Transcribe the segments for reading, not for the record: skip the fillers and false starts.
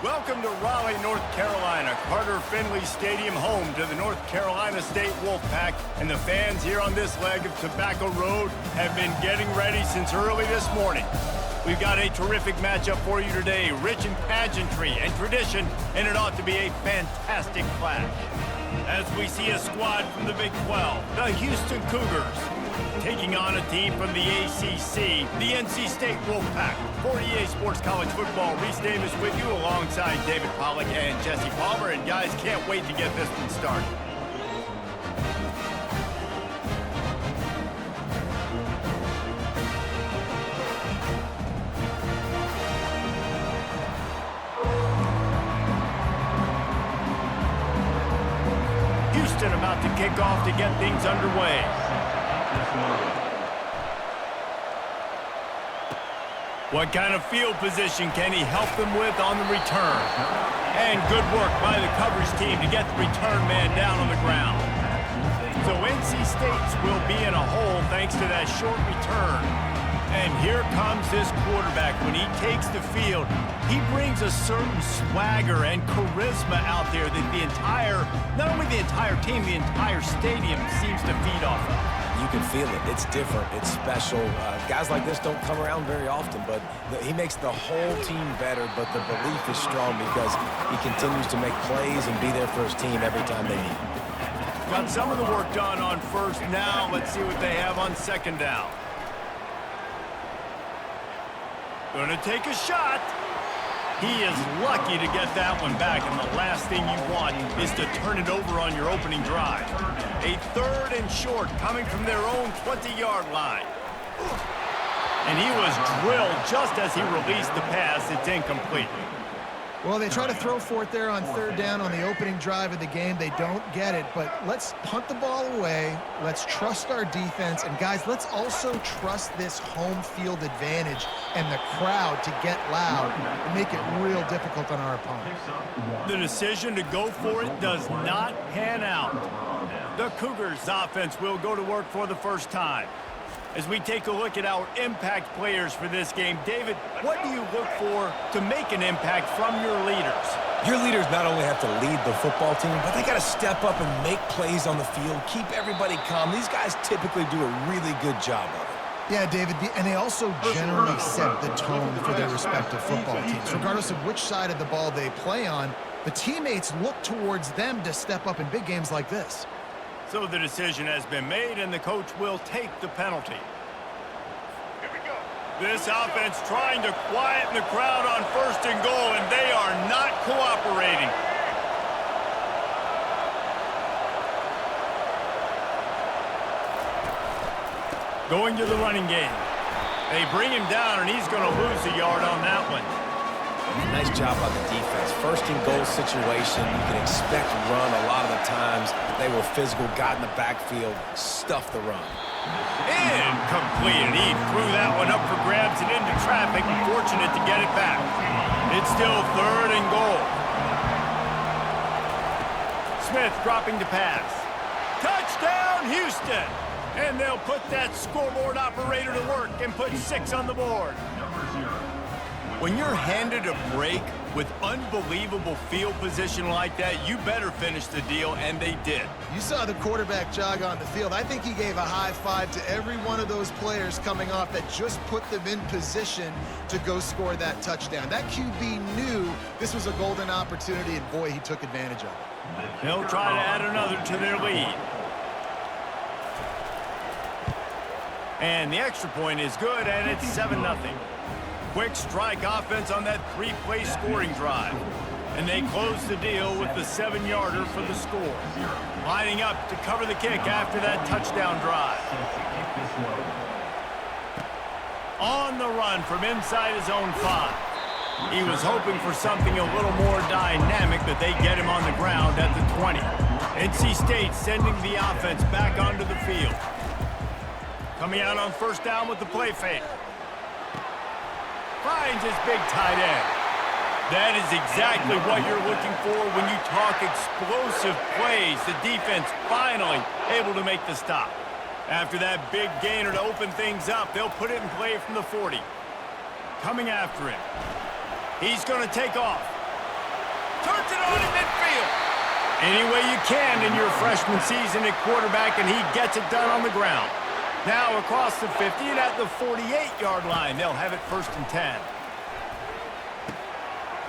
Welcome to Raleigh, North Carolina, Carter Finley Stadium, home to the North Carolina State Wolfpack, and the fans here on this leg of Tobacco Road have been getting ready since early this morning. We've got a terrific matchup for you today, rich in pageantry and tradition, and it ought to be a fantastic clash. As we see a squad from the Big 12, the Houston Cougars, taking on a team from the ACC, the NC State Wolfpack. For EA Sports College Football, Reese Davis with you alongside David Pollack and Jesse Palmer. And guys, can't wait to get this one started. Houston about to kick off to get things underway. What kind of field position can he help them with on the return? And good work by the coverage team to get the return man down on the ground. So NC State will be in a hole thanks to that short return. And here comes this quarterback. When he takes the field, he brings a certain swagger and charisma out there that not only the entire team, the entire stadium seems to feed off of. You can feel it. It's different. It's special. Guys like this don't come around very often, but he makes the whole team better, but the belief is strong because he continues to make plays and be there for his team every time they need him. Got some of the work done on first. Now let's see what they have on second down. Gonna take a shot. He is lucky to get that one back, and the last thing you want is to turn it over on your opening drive. A third and short coming from their own 20-yard line. And he was drilled just as he released the pass. It's incomplete. Well, they try to throw for it there on third down on the opening drive of the game. They don't get it, but let's punt the ball away. Let's trust our defense. And, guys, let's also trust this home field advantage and the crowd to get loud and make it real difficult on our opponents. The decision to go for it does not pan out. The Cougars offense will go to work for the first time. As we take a look at our impact players for this game, David, what do you look for to make an impact from your leaders? Your leaders not only have to lead the football team, but they got to step up and make plays on the field, keep everybody calm. These guys typically do a really good job of it. Yeah, David, and they also generally set the tone for their respective football teams. Regardless of which side of the ball they play on, the teammates look towards them to step up in big games like this. So the decision has been made, and the coach will take the penalty. Here we go. This offense trying to quieten the crowd on first and goal, and they are not cooperating. Going to the running game. They bring him down, and he's going to lose a yard on that one. Nice job by the defense. First and goal situation, you can expect run a lot of the times. They were physical, got in the backfield, stuffed the run. Incomplete. He threw that one up for grabs and into traffic. Fortunate to get it back. It's still third and goal. Smith dropping to pass. Touchdown, Houston! And they'll put that scoreboard operator to work and put 6 on the board. When you're handed a break with unbelievable field position like that, you better finish the deal, and they did. You saw the quarterback jog on the field. I think he gave a high five to every one of those players coming off that just put them in position to go score that touchdown. That QB knew this was a golden opportunity, and boy, he took advantage of it. They'll try to add another to their lead. And the extra point is good, and it's 7-0. Quick strike offense on that 3-play scoring drive. And they close the deal with the 7-yarder for the score. Lining up to cover the kick after that touchdown drive. On the run from inside his own 5. He was hoping for something a little more dynamic, but they get him on the ground at the 20. NC State sending the offense back onto the field. Coming out on first down with the play fake. Finds his big tight end. That is exactly what you're looking for when you talk explosive plays. The defense finally able to make the stop. After that big gainer to open things up, they'll put it in play from the 40. Coming after him. He's going to take off. Turns it on in midfield. Any way you can in your freshman season at quarterback, and he gets it done on the ground. Now across the 50 and at the 48-yard line. They'll have it 1st and 10.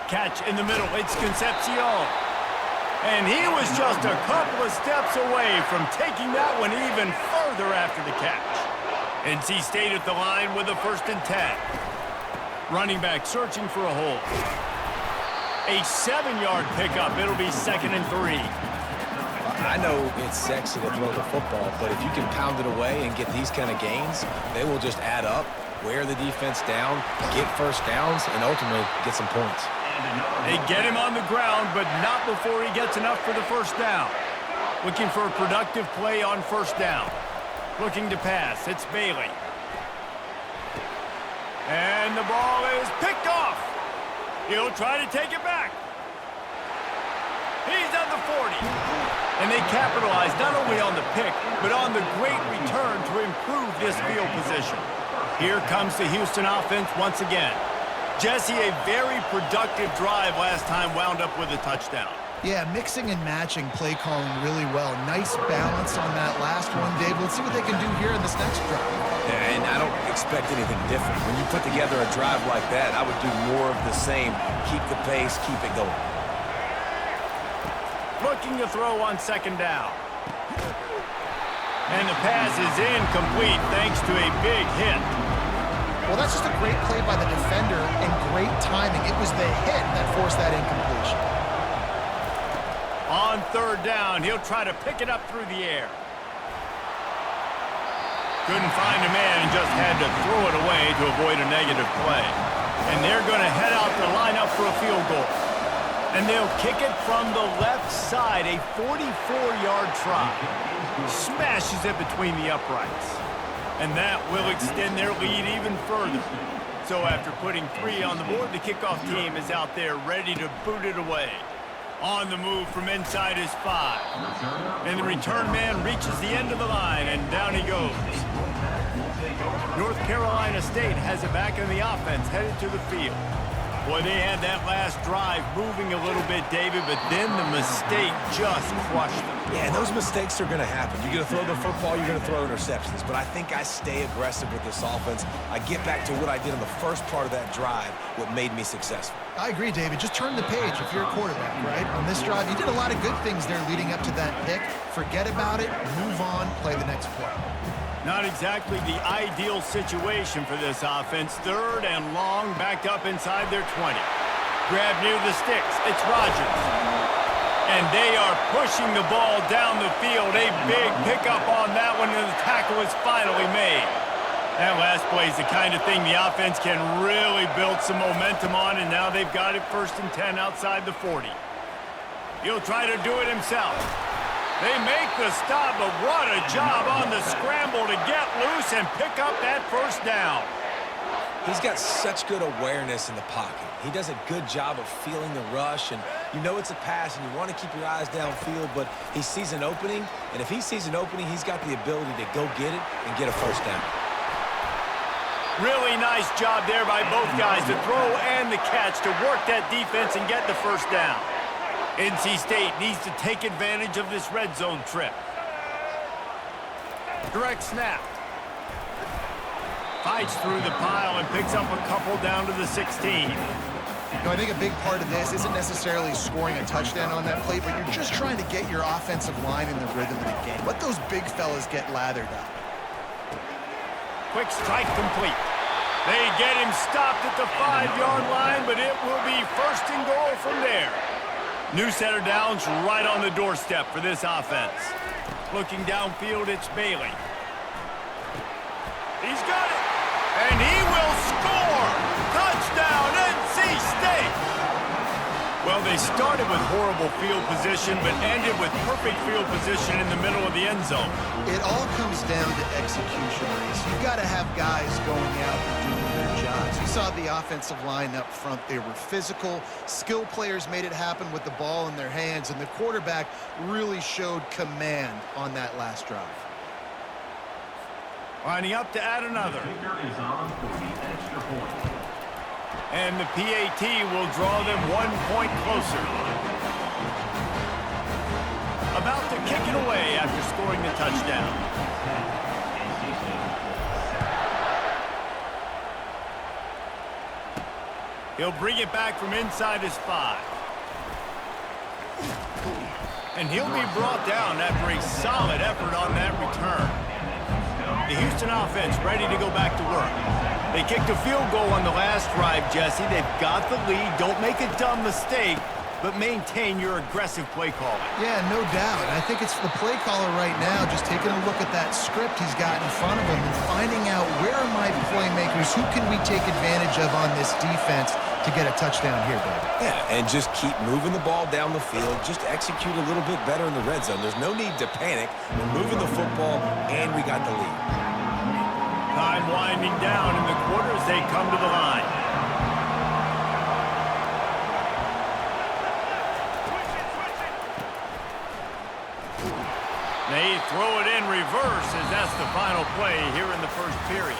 Catch in the middle. It's Concepcion. And he was just a couple of steps away from taking that one even further after the catch. NC State at the line with a 1st and 10. Running back searching for a hole. A 7-yard pickup. It'll be 2nd and 3. I know it's sexy to throw the football, but if you can pound it away and get these kind of gains, they will just add up, wear the defense down, get first downs, and ultimately get some points. They get him on the ground, but not before he gets enough for the 1st down. Looking for a productive play on 1st down. Looking to pass. It's Bailey. And the ball is picked off. He'll try to take it back. He's at the 40. And they capitalize not only on the pick, but on the great return to improve this field position. Here comes the Houston offense once again. Jesse, a very productive drive last time, wound up with a touchdown. Yeah, mixing and matching play calling really well. Nice balance on that last one, Dave. Let's see what they can do here in this next drive. Yeah, and I don't expect anything different. When you put together a drive like that, I would do more of the same. Keep the pace, keep it going. Looking to throw on 2nd down. And the pass is incomplete thanks to a big hit. Well, that's just a great play by the defender and great timing. It was the hit that forced that incompletion. On 3rd down, he'll try to pick it up through the air. Couldn't find a man and just had to throw it away to avoid a negative play. And they're going to head out to line up for a field goal. And they'll kick it from the left side, a 44-yard try. Smashes it between the uprights. And that will extend their lead even further. So after putting 3 on the board, the kickoff team is out there ready to boot it away. On the move from inside his 5. And the return man reaches the end of the line, and down he goes. North Carolina State has it back in the offense, headed to the field. Boy, they had that last drive moving a little bit, David, but then the mistake just crushed them. Yeah, and those mistakes are going to happen. You're going to throw the football, you're going to throw interceptions. But I think I stay aggressive with this offense. I get back to what I did in the first part of that drive, what made me successful. I agree, David. Just turn the page if you're a quarterback, right? On this drive, you did a lot of good things there leading up to that pick. Forget about it, move on, play the next play. Not exactly the ideal situation for this offense. 3rd and long, backed up inside their 20. Grab near the sticks. It's Rogers. And they are pushing the ball down the field. A big pickup on that one, and the tackle is finally made. That last play is the kind of thing the offense can really build some momentum on, and now they've got it 1st and 10 outside the 40. He'll try to do it himself. They make the stop, but what a job on the scramble to get loose and pick up that 1st down. He's got such good awareness in the pocket. He does a good job of feeling the rush, and you know it's a pass, and you want to keep your eyes downfield, but he sees an opening, and if he sees an opening, he's got the ability to go get it and get a 1st down. Really nice job there by both guys, the throw and the catch, to work that defense and get the 1st down. NC State needs to take advantage of this red zone trip. Direct snap. Fights through the pile and picks up a couple down to the 16. I think a big part of this isn't necessarily scoring a touchdown on that play, but you're just trying to get your offensive line in the rhythm of the game. Let those big fellas get lathered up. Quick strike complete. They get him stopped at the 5-yard line, but it will be 1st and goal from there. New set of downs right on the doorstep for this offense. Looking downfield, it's Bailey. He's got it, and he will score! Touchdown, NC State! Well, they started with horrible field position, but ended with perfect field position in the middle of the end zone. It all comes down to execution, Reese. You've got to have guys going out and doing their jobs. You saw the offensive line up front. They were physical. Skill players made it happen with the ball in their hands, and the quarterback really showed command on that last drive. Lining up to add another. And the PAT will draw them 1 point closer. kick it away after scoring the touchdown. He'll bring it back from inside his 5. And he'll be brought down after a solid effort on that return. The Houston offense ready to go back to work. They kicked a field goal on the last drive, Jesse. They've got the lead. Don't make a dumb mistake, but maintain your aggressive play calling. Yeah, no doubt. I think it's the play caller right now just taking a look at that script he's got in front of him and finding out where are my playmakers, who can we take advantage of on this defense to get a touchdown here, Dave. Yeah, and just keep moving the ball down the field. Just execute a little bit better in the red zone. There's no need to panic. We're moving the football, and we got the lead. Time winding down in the quarter as they come to the line. They throw it in reverse as that's the final play here in the first period.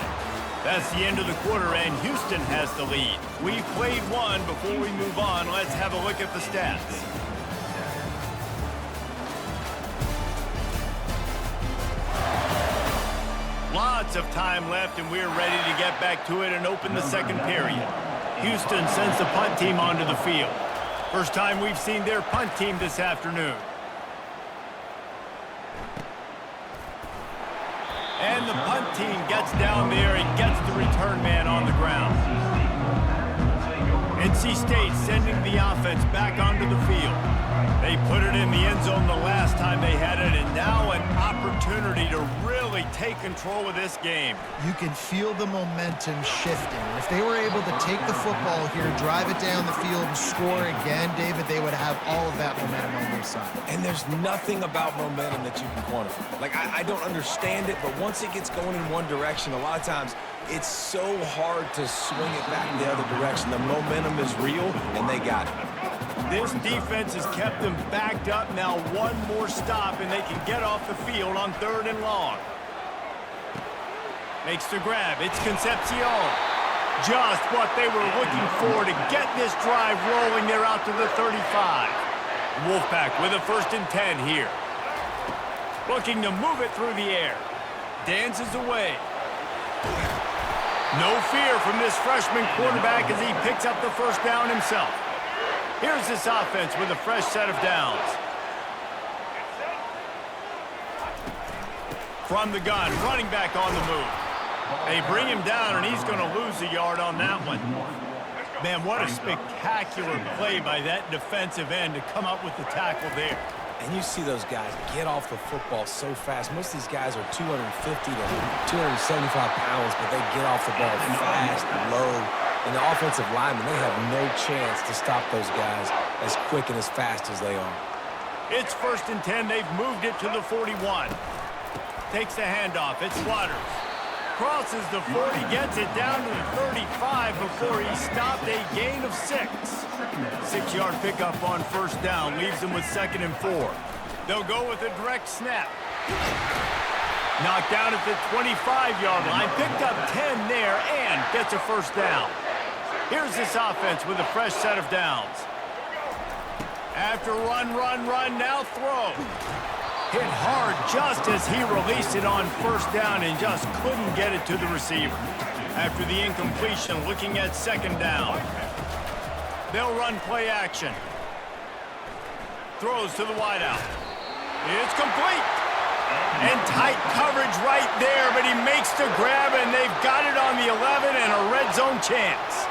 That's the end of the quarter, and Houston has the lead. We've played one. Before we move on, let's have a look at the stats. Lots of time left, and we're ready to get back to it and open the second period. Houston sends the punt team onto the field. First time we've seen their punt team this afternoon. And the punt team gets down there and gets the return man on the ground. NC State sending the offense back onto the field. They put it in the end zone the last time they had it, and now an opportunity to really take control of this game. You can feel the momentum shifting. If they were able to take the football here, drive it down the field, and score again, David, they would have all of that momentum on their side. And there's nothing about momentum that you can quantify. Like, I don't understand it, but once it gets going in one direction, a lot of times it's so hard to swing it back the other direction. The momentum is real, and they got it. This defense has kept them backed up. Now one more stop, and they can get off the field on 3rd and long. Makes the grab. It's Concepcion. Just what they were looking for to get this drive rolling. They're out to the 35. Wolfpack with a 1st and 10 here. Looking to move it through the air. Dances away. No fear from this freshman quarterback as he picks up the first down himself. Here's this offense with a fresh set of downs. From the gun, running back on the move. They bring him down, and he's going to lose a yard on that one. Man, what a spectacular play by that defensive end to come up with the tackle there. And you see those guys get off the football so fast. Most of these guys are 250 to 275 pounds, but they get off the ball fast, low. And the offensive linemen, they have no chance to stop those guys as quick and as fast as they are. It's 1st and 10. They've moved it to the 41. Takes the handoff. It's Waters. Crosses the 40, gets it down to the 35 before he stopped, a gain of 6. 6-yard pickup on 1st down, leaves them with 2nd and 4. They'll go with a direct snap. Knocked down at the 25-yard line, picked up 10 there, and gets a 1st down. Here's this offense with a fresh set of downs. After run, now throw. Hit hard just as he released it on 1st down and just couldn't get it to the receiver. After the incompletion, looking at 2nd down. They'll run play action. Throws to the wideout. It's complete. And tight coverage right there, but he makes the grab, and they've got it on the 11 and a red zone chance.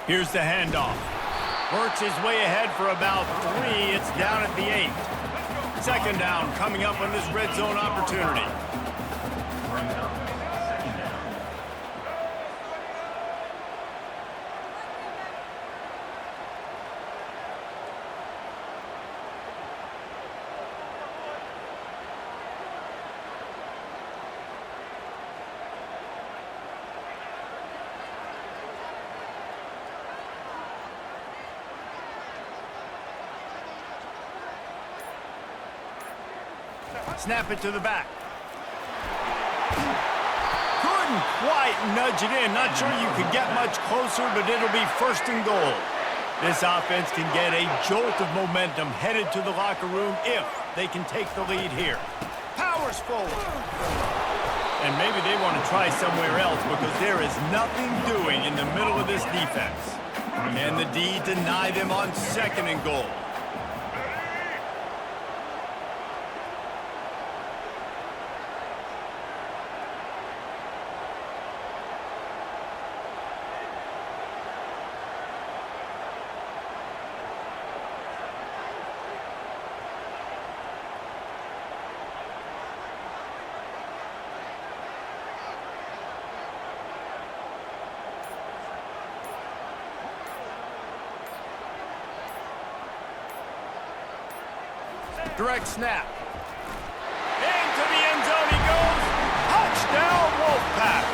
Here's the handoff. Works his way ahead for about 3. It's down at the 8. 2nd down coming up on this red zone opportunity. Snap it to the back. Couldn't quite nudge it in. Not sure you could get much closer, but it'll be 1st and goal. This offense can get a jolt of momentum headed to the locker room if they can take the lead here. Powers forward. And maybe they want to try somewhere else because there is nothing doing in the middle of this defense. Can the D deny them on 2nd and goal? Direct snap. Into the end zone he goes. Touchdown, Wolfpack.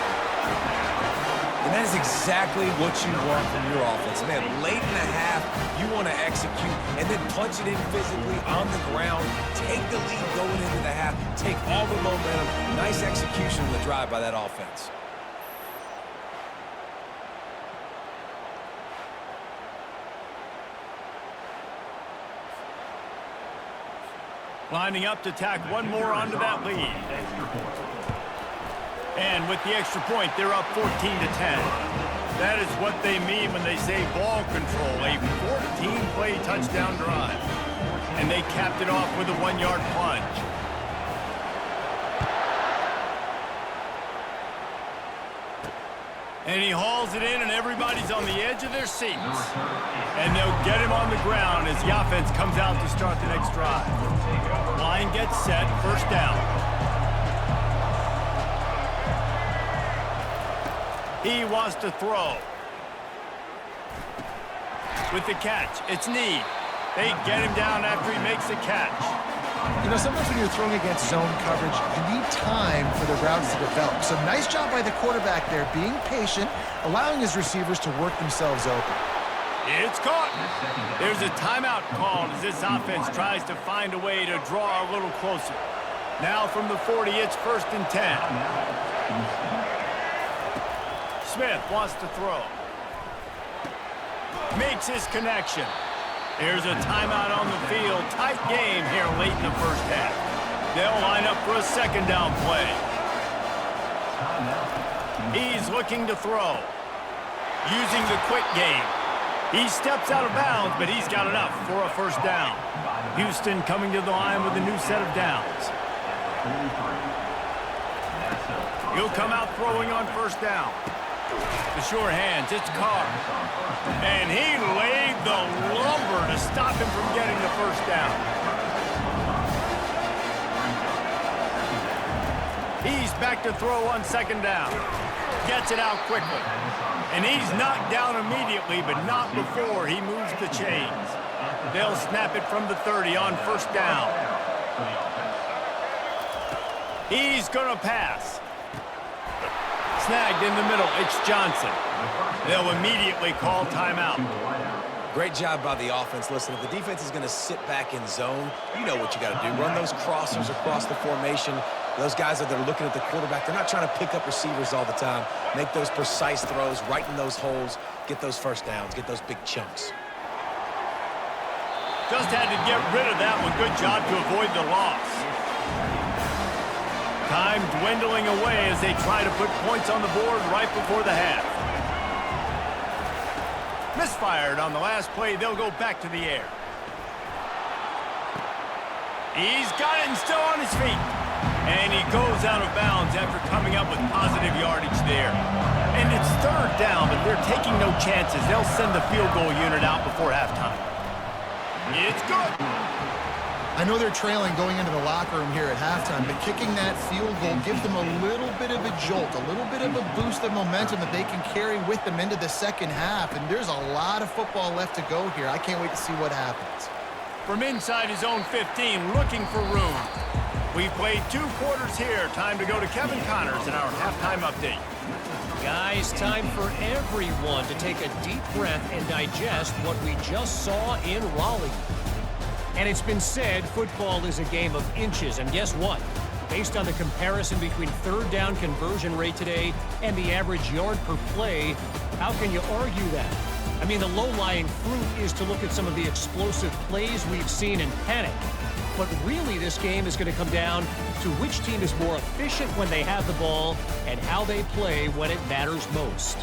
And that is exactly what you want from your offense. Man, late in the half, you want to execute and then punch it in physically on the ground. Take the lead going into the half. Take all the momentum. Nice execution in the drive by that offense. Lining up to tack one more onto that lead. And with the extra point, they're up 14-10. That is what they mean when they say ball control, a 14-play touchdown drive. And they capped it off with a 1-yard plunge. And he hauls it in, and everybody's on the edge of their seats. And they'll get him on the ground as the offense comes out to start the next drive. Line gets set, 1st down. He wants to throw. With the catch, it's Need. They get him down after he makes the catch. You know, sometimes when you're throwing against zone coverage, you need time for the routes to develop. So nice job by the quarterback there, being patient, allowing his receivers to work themselves open. It's caught. There's a timeout called as this offense tries to find a way to draw a little closer. Now from the 40, it's 1st and 10. Smith wants to throw. Makes his connection. There's a timeout on the field. Tight game here late in the 1st half. They'll line up for a 2nd down play. He's looking to throw. Using the quick game. He steps out of bounds, but he's got enough for a 1st down. Houston coming to the line with a new set of downs. He'll come out throwing on 1st down. The sure hands, it's Carr. And he laid the lumber to stop him from getting the 1st down. He's back to throw on 2nd down. Gets it out quickly. And he's knocked down immediately, but not before he moves the chains. They'll snap it from the 30 on 1st down. He's going to pass. Snagged in the middle, it's Johnson. They'll immediately call timeout. Great job by the offense. Listen, if the defense is going to sit back in zone, you know what you got to do. Run those crossers across the formation. Those guys that are looking at the quarterback, they're not trying to pick up receivers all the time. Make those precise throws, right in those holes, get those 1st downs, get those big chunks. Just had to get rid of that one. Good job to avoid the loss. Time dwindling away as they try to put points on the board right before the half. Misfired on the last play. They'll go back to the air. He's got it and still on his feet. And he goes out of bounds after coming up with positive yardage there. And it's 3rd down, but they're taking no chances. They'll send the field goal unit out before halftime. It's good. I know they're trailing going into the locker room here at halftime, but kicking that field goal gives them a little bit of a jolt, a little bit of a boost of momentum that they can carry with them into the 2nd half. And there's a lot of football left to go here. I can't wait to see what happens. From inside his own 15, looking for room. We played 2 quarters here. Time to go to Kevin Connors in our halftime update. Guys, time for everyone to take a deep breath and digest what we just saw in Raleigh. And it's been said football is a game of inches. And guess what? Based on the comparison between third down conversion rate today and the average yard per play, how can you argue that? I mean, the low-lying fruit is to look at some of the explosive plays we've seen in panic. But really, this game is going to come down to which team is more efficient when they have the ball and how they play when it matters most.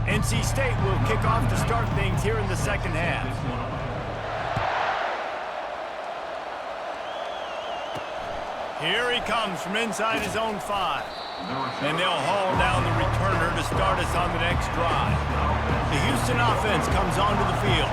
NC State will kick off to start things here in the second half. Here he comes from inside his own 5. And they'll haul down the returner to start us on the next drive. The Houston offense comes onto the field.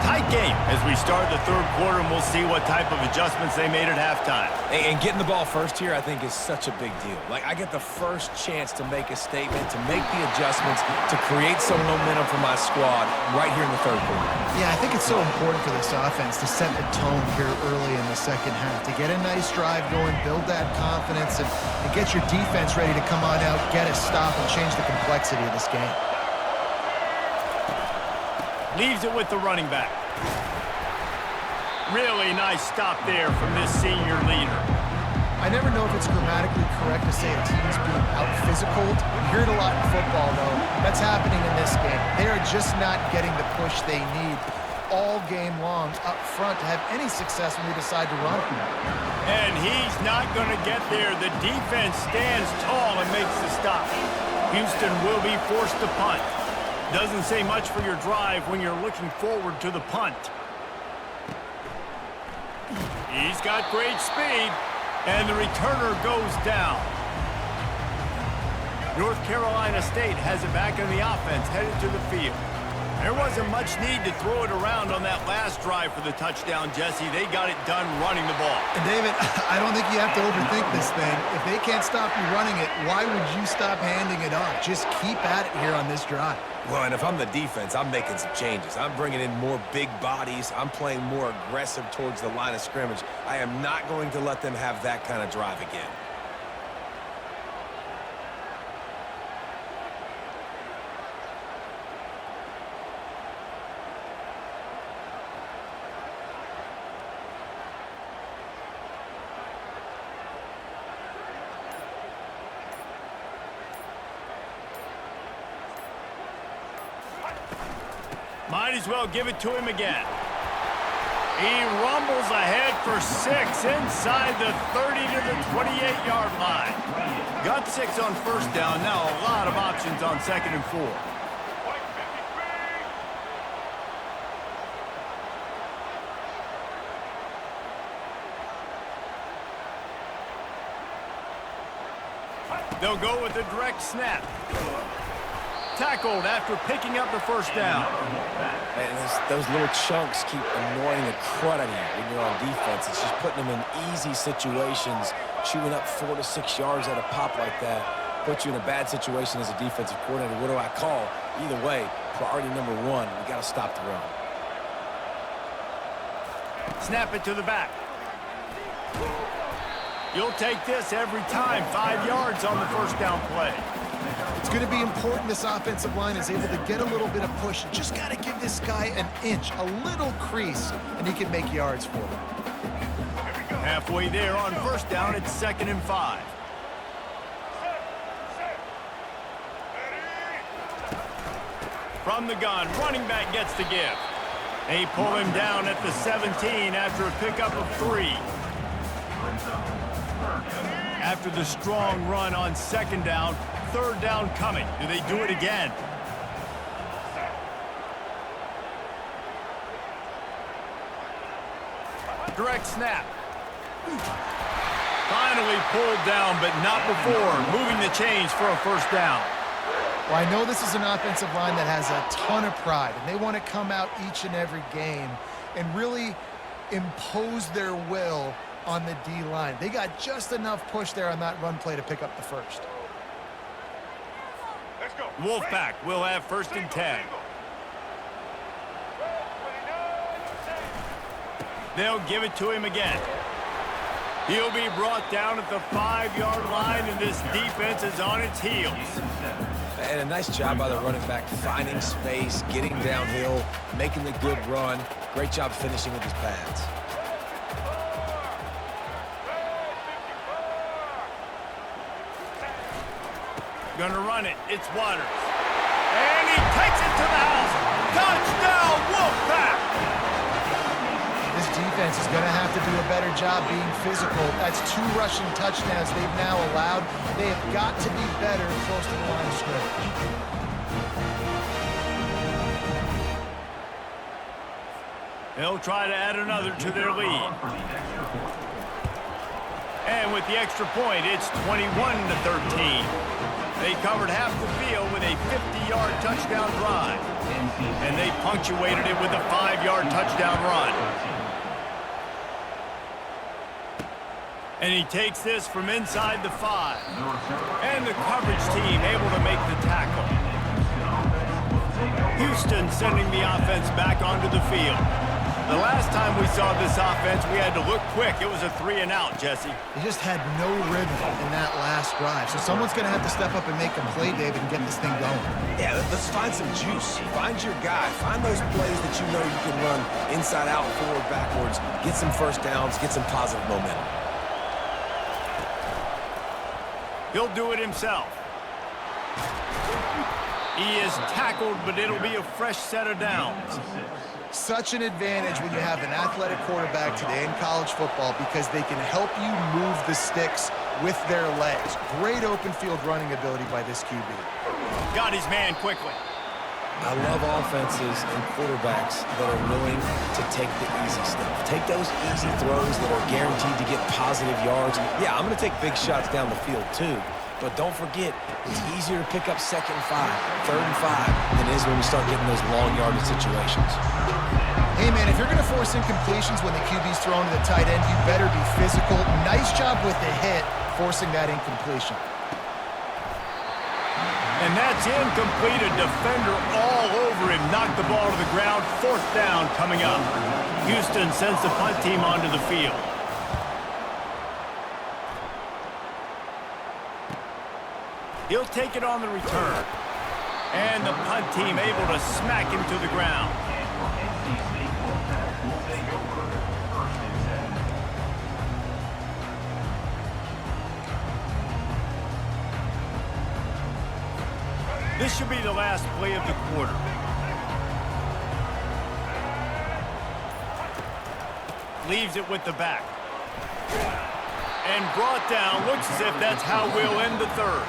Tight game as we start the third quarter, and we'll see what type of adjustments they made at halftime. And getting the ball first here, I think, is such a big deal. Like, I get the first chance to make a statement, to make the adjustments, to create some momentum for my squad right here in the third quarter. Yeah, I think it's so important for this offense to set the tone here early in the second half, to get a nice drive going, build that confidence, and get your defense ready to come on out, get a stop, and change the complexity of this game. Leaves it with the running back. Really nice stop there from this senior leader. I never know if it's grammatically correct to say a team's being out-physicaled. You hear it a lot in football, though. That's happening in this game. They are just not getting the push they need all game long up front to have any success when they decide to run it. And he's not going to get there. The defense stands tall and makes the stop. Houston will be forced to punt. Doesn't say much for your drive when you're looking forward to the punt. He's got great speed, and the returner goes down. North Carolina State has it back in the offense, headed to the field. There wasn't much need to throw it around on that last drive for the touchdown, Jesse. They got it done running the ball. And David, I don't think you have to overthink this thing. If they can't stop you running it, why would you stop handing it off? Just keep at it here on this drive. Well, and if I'm the defense, I'm making some changes. I'm bringing in more big bodies. I'm playing more aggressive towards the line of scrimmage. I am not going to let them have that kind of drive again. Might as well give it to him again. He rumbles ahead for 6 inside the 30 to the 28-yard line. Got 6 on first down. Now a lot of options on 2nd and 4. They'll go with a direct snap. Tackled after picking up the first down. And those little chunks keep annoying the crud out of you when you're on defense. It's just putting them in easy situations, chewing up 4 to 6 yards at a pop like that. Puts you in a bad situation as a defensive coordinator. What do I call? Either way, priority number 1, we got to stop the run. Snap it to the back. You'll take this every time. 5 yards on the first down play. It's going to be important this offensive line is able to get a little bit of push. Just got to give this guy an inch, a little crease, and he can make yards for them. Halfway there on first down, it's 2nd and 5. From the gun, running back gets the give. They pull him down at the 17 after a pickup of 3. After the strong run on 2nd down, 3rd down coming. Do they do it again? Direct snap. Finally pulled down, but not before. Moving the chains for a first down. Well, I know this is an offensive line that has a ton of pride, and they want to come out each and every game and really impose their will on the D-line. They got just enough push there on that run play to pick up the first. Wolfpack will have 1st and 10. They'll give it to him again. He'll be brought down at the 5-yard line, and this defense is on its heels. And a nice job by the running back, finding space, getting downhill, making the good run. Great job finishing with his pads. Gonna run it. It's Waters. And he takes it to the house. Touchdown, Wolfpack! This defense is going to have to do a better job being physical. That's 2 rushing touchdowns they've now allowed. They have got to be better close to the line of scrimmage. They'll try to add another to their lead. And with the extra point, it's 21-13. They covered half the field with a 50-yard touchdown drive. And they punctuated it with a 5-yard touchdown run. And he takes this from inside the 5. And the coverage team able to make the tackle. Houston sending the offense back onto the field. The last time we saw this offense, we had to look quick. It was a 3-and-out, Jesse. They just had no rhythm in that last drive. So someone's going to have to step up and make a play, David, and get this thing going. Yeah, let's find some juice. Find your guy. Find those plays that you know you can run inside out, forward, backwards. Get some first downs. Get some positive momentum. He'll do it himself. He is tackled, but it'll be a fresh set of downs. Such an advantage when you have an athletic quarterback today in college football because they can help you move the sticks with their legs. Great open field running ability by this QB. Got his man quickly. I love offenses and quarterbacks that are willing to take the easy stuff. Take those easy throws that are guaranteed to get positive yards. Yeah, I'm going to take big shots down the field too. But don't forget, it's easier to pick up 2nd and 5, 3rd and 5 than it is when we start getting those long yardage situations. Hey, man, if you're going to force incompletions when the QB's thrown to the tight end, you better be physical. Nice job with the hit, forcing that incompletion. And that's incomplete. A defender all over him. Knocked the ball to the ground. 4th down coming up. Houston sends the punt team onto the field. He'll take it on the return. And the punt team able to smack him to the ground. This should be the last play of the quarter. Leaves it with the back. And brought down. Looks as if that's how we'll end the 3rd.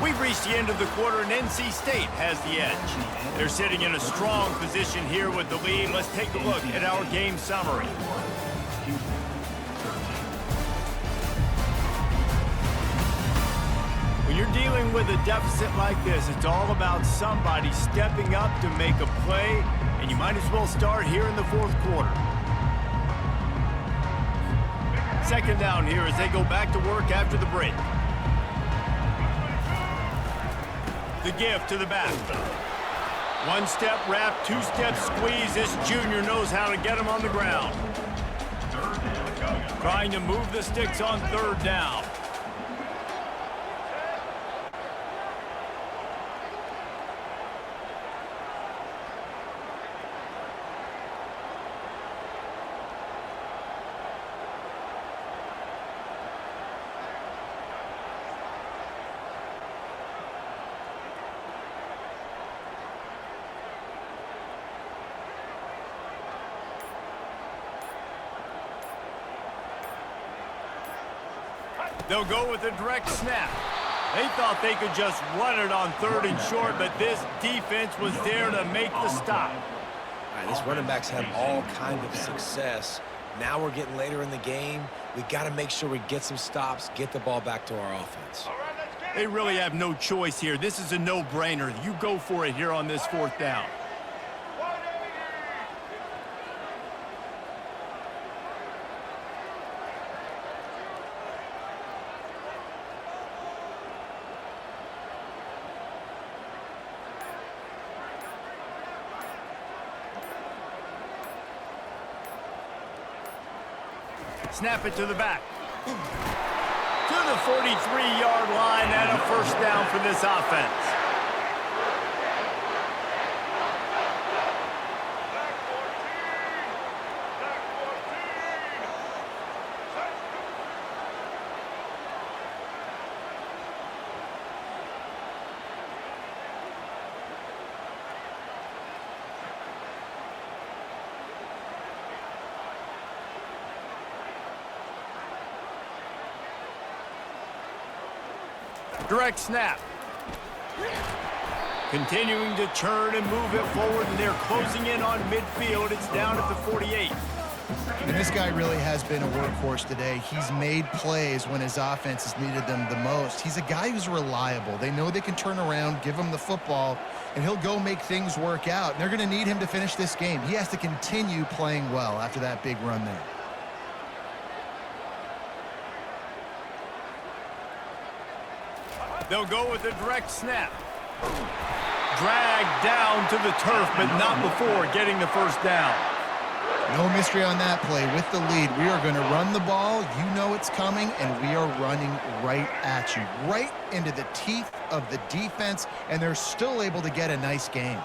We've reached the end of the quarter, and NC State has the edge. They're sitting in a strong position here with the lead. Let's take a look at our game summary. When you're dealing with a deficit like this, it's all about somebody stepping up to make a play, and you might as well start here in the 4th quarter. 2nd down here as they go back to work after the break. The give to the back. 1-step wrap, 2-step squeeze. This junior knows how to get him on the ground. Trying to move the sticks on 3rd down. They'll go with a direct snap. They thought they could just run it on 3rd and short, but this defense was there to make the stop. All right, this running back's had all kind of success. Now we're getting later in the game. We got to make sure we get some stops, get the ball back to our offense. They really have no choice here. This is a no-brainer. You go for it here on this 4th down. Snap it to the back. To the 43-yard line and a 1st down for this offense. Direct snap. Continuing to churn and move it forward, and they're closing in on midfield. It's down at the 48. And this guy really has been a workhorse today. He's made plays when his offense has needed them the most. He's a guy who's reliable. They know they can turn around, give him the football, and he'll go make things work out. And they're going to need him to finish this game. He has to continue playing well after that big run there. They'll go with a direct snap. Dragged down to the turf, but not before getting the first down. No mystery on that play. With the lead, we are going to run the ball. You know it's coming, and we are running right at you, right into the teeth of the defense, and they're still able to get a nice game.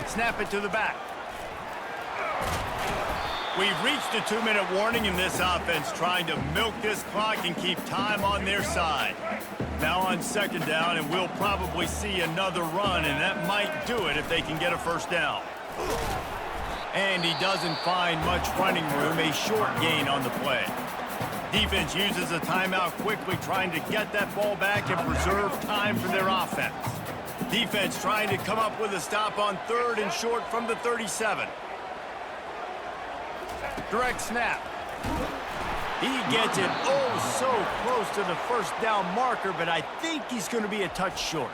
Snap it to the back. We've reached a 2-minute warning in this offense, trying to milk this clock and keep time on their side. Now on second down, and we'll probably see another run, and that might do it if they can get a first down. And he doesn't find much running room, a short gain on the play. Defense uses a timeout quickly, trying to get that ball back and preserve time for their offense. Defense trying to come up with a stop on 3rd and short from the 37. Direct snap. He gets it oh so close to the first down marker, but I think he's going to be a touch short.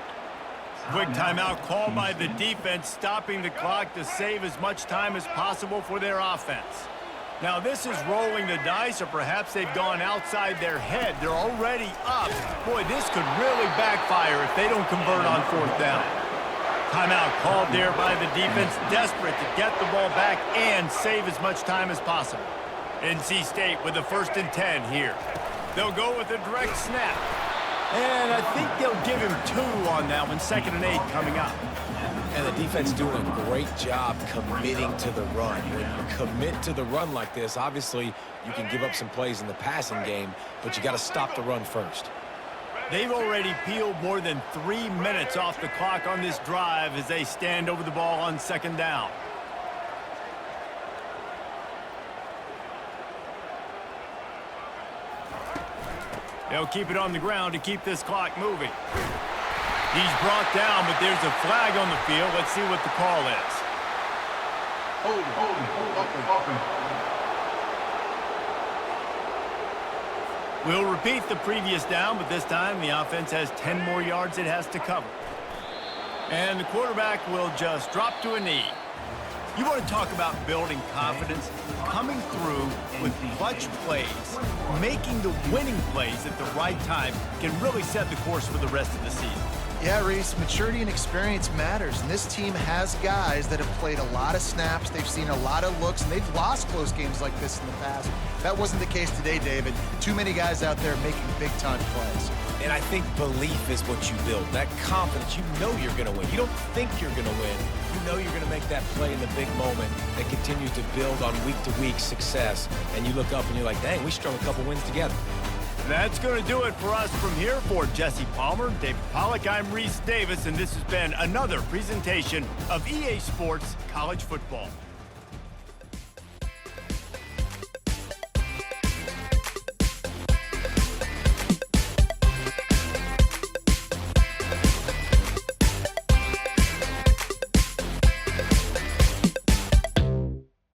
Quick timeout called by the defense, stopping the clock to save as much time as possible for their offense. Now this is rolling the dice, or perhaps they've gone outside their head. They're already up. Boy, this could really backfire if they don't convert on 4th down. Timeout called there by the defense, desperate to get the ball back and save as much time as possible. NC State with the 1st and 10 here. They'll go with a direct snap. And I think they'll give him 2 on that one, 2nd and 8 coming up. And the defense doing a great job committing to the run. When you commit to the run like this, obviously you can give up some plays in the passing game, but you got to stop the run first. They've already peeled more than 3 minutes off the clock on this drive as they stand over the ball on 2nd down. They'll keep it on the ground to keep this clock moving. He's brought down, but there's a flag on the field. Let's see what the call is. We'll repeat the previous down, but this time the offense has 10 more yards it has to cover. And the quarterback will just drop to a knee. You want to talk about building confidence? Coming through with clutch plays, making the winning plays at the right time can really set the course for the rest of the season. Yeah, Reese, maturity and experience matters, and this team has guys that have played a lot of snaps, they've seen a lot of looks, and they've lost close games like this in the past. That wasn't the case today, David. Too many guys out there making big-time plays. And I think belief is what you build, that confidence. You know you're going to win. You don't think you're going to win. You know you're going to make that play in the big moment that continues to build on week-to-week success. And you look up and you're like, dang, we strung a couple wins together. That's going to do it for us from here. For Jesse Palmer, David Pollack, I'm Reese Davis, and this has been another presentation of EA Sports College Football.